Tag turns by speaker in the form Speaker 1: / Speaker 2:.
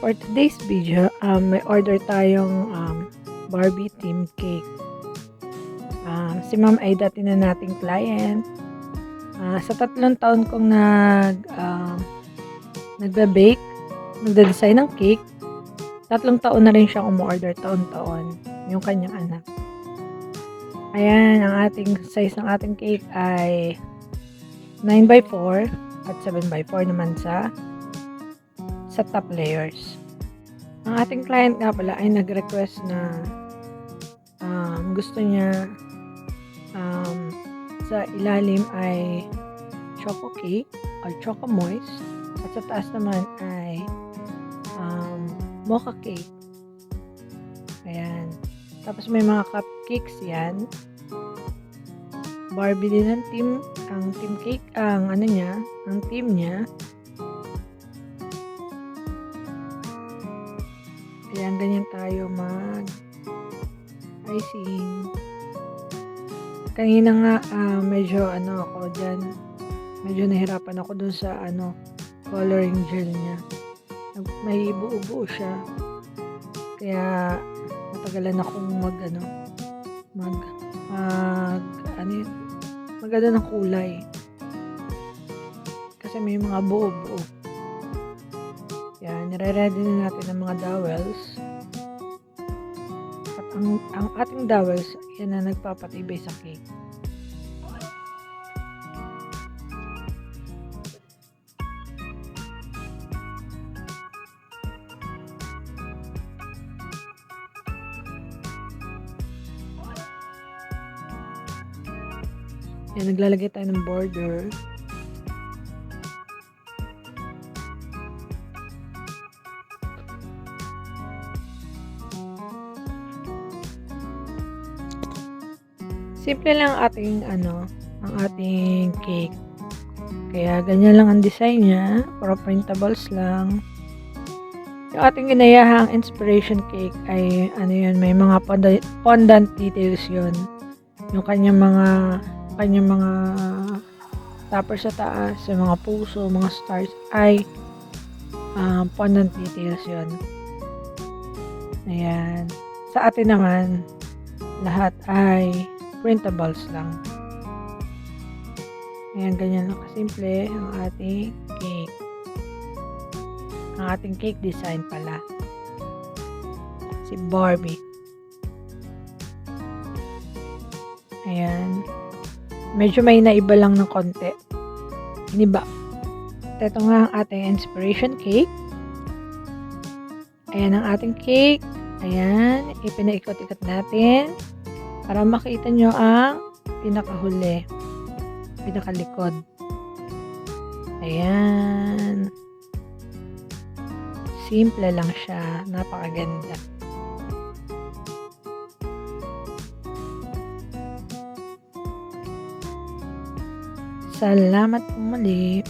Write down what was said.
Speaker 1: For today's video, may order tayong Barbie theme cake. Si ma'am ay dati na nating client. Sa 3 taon kong nagbe-bake, nagde-design ng cake, 3 taon na rin siyang umorder taon-taon, yung kanyang anak. Ayan, ang ating size ng ating cake ay 9x4 at 7x4 naman sa top layers. Ang ating client nga pala ay nag-request na gusto niya sa ilalim ay choco cake or choco moist at sa taas naman ay mocha cake. Ayan. Tapos may mga cupcakes yan. Barbie din ang team cake, ang team niya. Ayan, ganyan tayo mag-icing. Kanina nga, medyo ako dyan. Medyo nahirapan ako dun sa coloring gel niya. May buo-buo siya. Kaya, natagalan akong mag ng kulay. Kasi may mga buo-buo. Yan, nire-ready na natin ang mga dowels. At ang ating dowels, yan na nagpapatibay sa cake. Yan, naglalagay tayo ng border. Simple lang ang ating cake. Kaya ganyan lang ang design niya, para printables lang. Yung ating ginayahang inspiration cake ay may mga fondant details yun. Yung kanyang mga topper sa taas, yung mga puso, mga stars ay fondant details yun. Ayan. Sa atin naman, lahat ay printables lang. Ayan, ganyan lang kasimple ang ating cake. Ang ating cake design pala. Si Barbie. Ayan. Medyo may naiba lang ng konti. Iniba. Ito nga ang ating inspiration cake. Ayan ang ating cake. Ayan. Ipinaikot-ikot natin. Para makita nyo ang pinakahuli, pinakalikod. Ayan. Simple lang siya. Napakaganda. Salamat po muli.